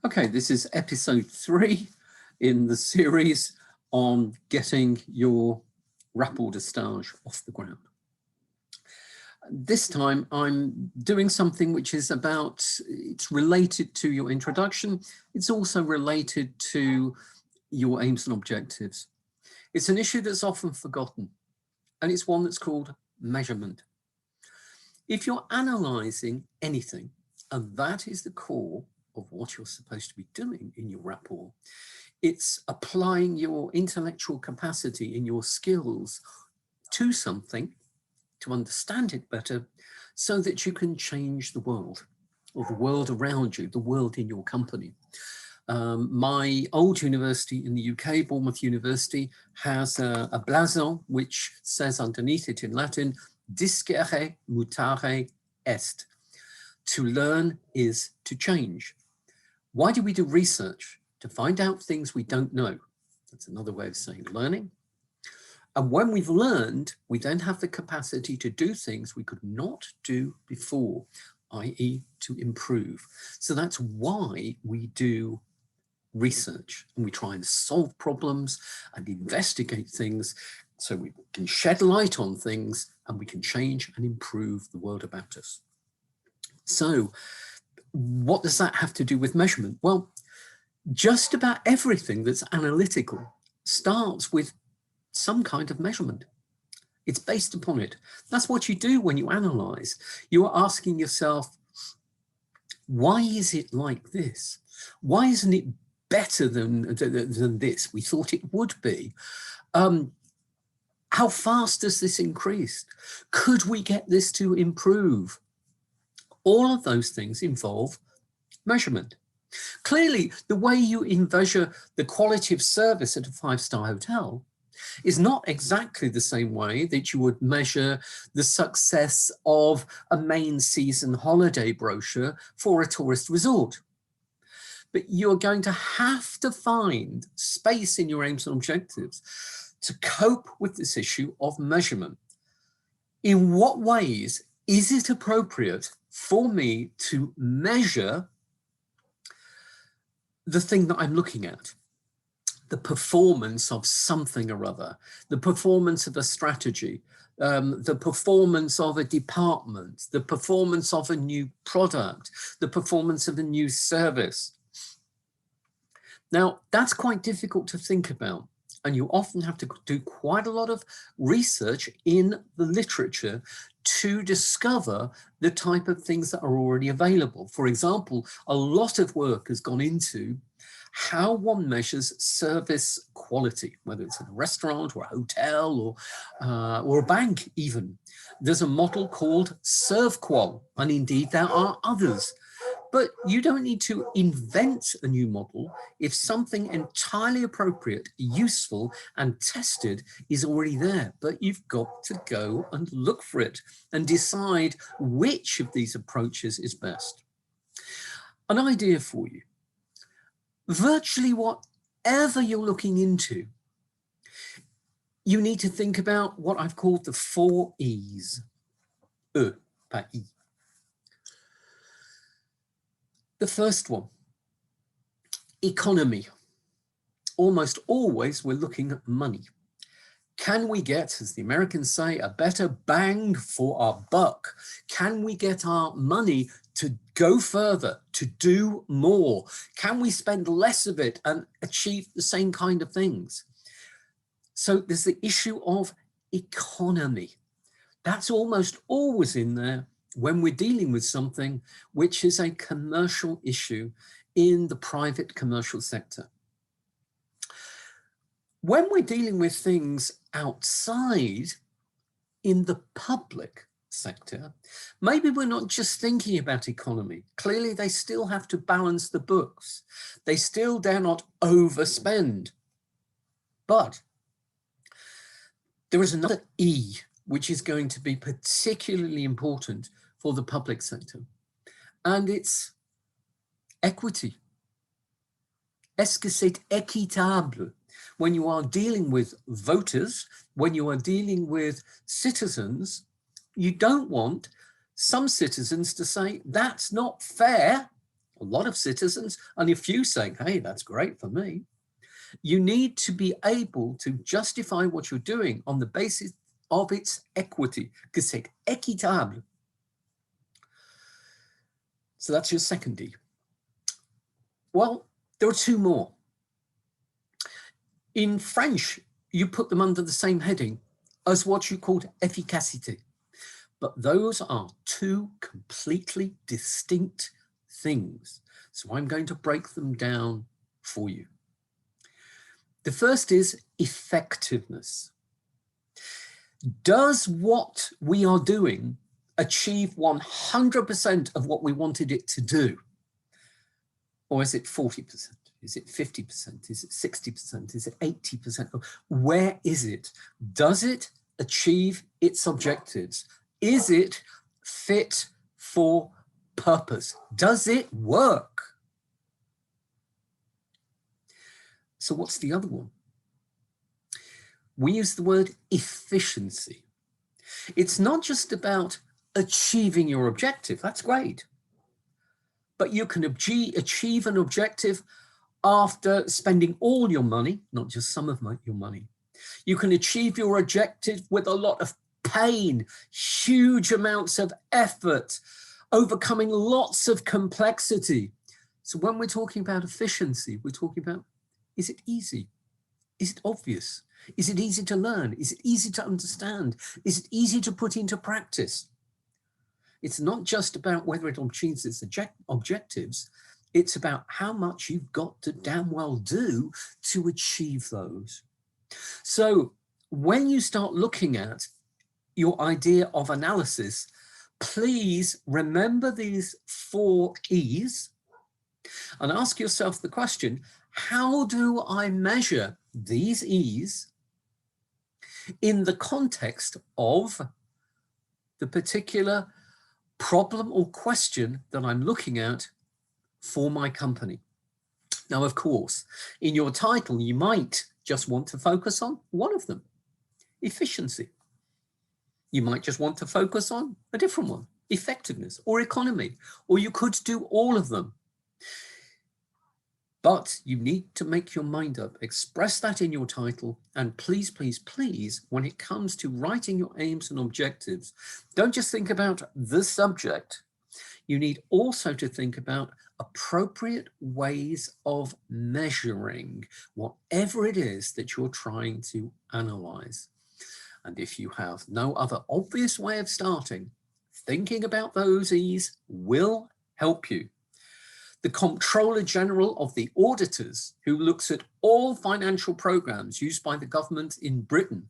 Okay, this is episode 3 in the series on getting your rapport de stage off the ground. This time I'm doing something which is it's related to your introduction. It's also related to your aims and objectives. It's an issue that's often forgotten, and it's one that's called measurement. If you're analysing anything, and that is the core of what you're supposed to be doing in your rapport, it's applying your intellectual capacity and your skills to something to understand it better so that you can change the world, or the world around you, the world in your company. My old university in the UK, Bournemouth University, has a blason which says underneath it in Latin, discere mutare est. To learn is to change. Why do we do research? To find out things we don't know. That's another way of saying learning. And when we've learned, we then have the capacity to do things we could not do before, i.e. to improve. So that's why we do research, and we try and solve problems and investigate things so we can shed light on things and we can change and improve the world about us. So what does that have to do with measurement? Well, just about everything that's analytical starts with some kind of measurement. It's based upon it. That's what you do when you analyze. You are asking yourself, why is it like this? Why isn't it better than this? We thought it would be. How fast has this increased? Could we get this to improve? All of those things involve measurement. Clearly, the way you measure the quality of service at a 5-star hotel is not exactly the same way that you would measure the success of a main season holiday brochure for a tourist resort. But you're going to have to find space in your aims and objectives to cope with this issue of measurement. In what ways is it appropriate for me to measure the thing that I'm looking at? The performance of something or other, the performance of a strategy, the performance of a department, the performance of a new product, the performance of a new service. Now, that's quite difficult to think about, and you often have to do quite a lot of research in the literature to discover the type of things that are already available. For example, a lot of work has gone into how one measures service quality, whether it's in a restaurant or a hotel or a bank even. There's a model called ServQual, and indeed there are others. But you don't need to invent a new model if something entirely appropriate, useful, and tested is already there. But you've got to go and look for it and decide which of these approaches is best. An idea for you. Virtually whatever you're looking into, you need to think about what I've called the 4 E's. Pas I. The first one, economy. Almost always we're looking at money. Can we get, as the Americans say, a better bang for our buck? Can we get our money to go further, to do more? Can we spend less of it and achieve the same kind of things? So there's the issue of economy. That's almost always in there when we're dealing with something which is a commercial issue in the private commercial sector. When we're dealing with things outside in the public sector, maybe we're not just thinking about economy. Clearly, they still have to balance the books. They still dare not overspend. But there is another E, which is going to be particularly important for the public sector, and it's equity. Est-ce que c'est équitable? When you are dealing with voters, when you are dealing with citizens, you don't want some citizens to say, that's not fair. a lot of citizens, and a few saying, hey, that's great for me. You need to be able to justify what you're doing on the basis of its equity, que c'est équitable. So that's your second D. Well, there are two more. In French, you put them under the same heading as what you called efficacité. But those are two completely distinct things. So I'm going to break them down for you. The first is effectiveness. Does what we are doing achieve 100% of what we wanted it to do? Or is it 40%? Is it 50%? Is it 60%? Is it 80%? Where is it? Does it achieve its objectives? Is it fit for purpose? Does it work? So what's the other one? We use the word efficiency. It's not just about achieving your objective. That's great. But you can achieve an objective after spending all your money, not just some of your money. You can achieve your objective with a lot of pain, huge amounts of effort, overcoming lots of complexity. So when we're talking about efficiency, we're talking about, is it easy? Is it obvious? Is it easy to learn? Is it easy to understand? Is it easy to put into practice? It's not just about whether it achieves its objectives. It's about how much you've got to damn well do to achieve those. So when you start looking at your idea of analysis, please remember these 4 E's and ask yourself the question, how do I measure these E's in the context of the particular problem or question that I'm looking at for my company? Now, of course, in your title, you might just want to focus on one of them, efficiency. You might just want to focus on a different one, effectiveness or economy, or you could do all of them. But you need to make your mind up, express that in your title, and please, please, please, when it comes to writing your aims and objectives, don't just think about the subject. You need also to think about appropriate ways of measuring whatever it is that you're trying to analyze. And if you have no other obvious way of starting, thinking about those E's will help you. The Comptroller General of the Auditors, who looks at all financial programs used by the government in Britain,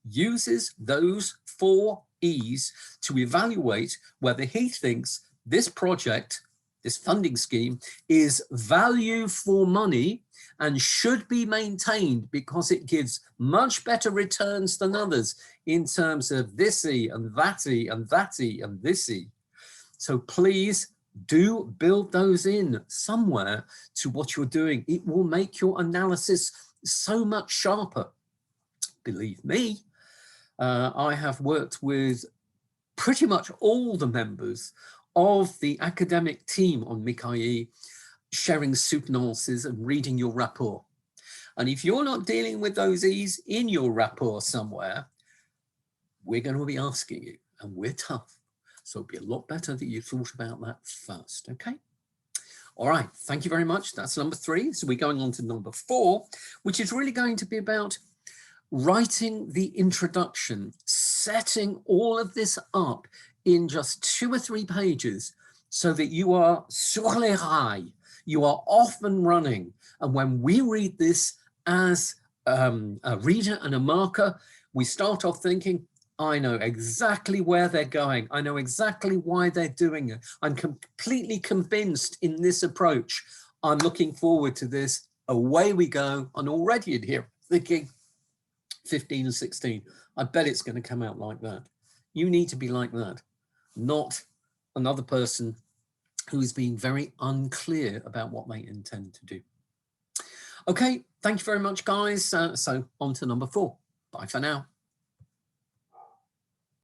uses those 4 E's to evaluate whether he thinks this project, this funding scheme, is value for money and should be maintained because it gives much better returns than others in terms of this E and that E and that E and this E. So please do build those in somewhere to what you're doing. It will make your analysis so much sharper. Believe me, I have worked with pretty much all the members of the academic team on MICAI, sharing soutenances and reading your rapport. And if you're not dealing with those E's in your rapport somewhere, we're going to be asking you, and we're tough. So it'd be a lot better that you thought about that first, okay? All right, thank you very much. That's number 3. So we're going on to number 4, which is really going to be about writing the introduction, setting all of this up in just 2 or 3 pages so that you are sur les rails, you are off and running. And when we read this as a reader and a marker, we start off thinking, I know exactly where they're going. I know exactly why they're doing it. I'm completely convinced in this approach. I'm looking forward to this. Away we go. And already in here thinking 15 and 16. I bet it's going to come out like that. You need to be like that, not another person who is being very unclear about what they intend to do. Okay, thank you very much, guys. So on to number 4. Bye for now.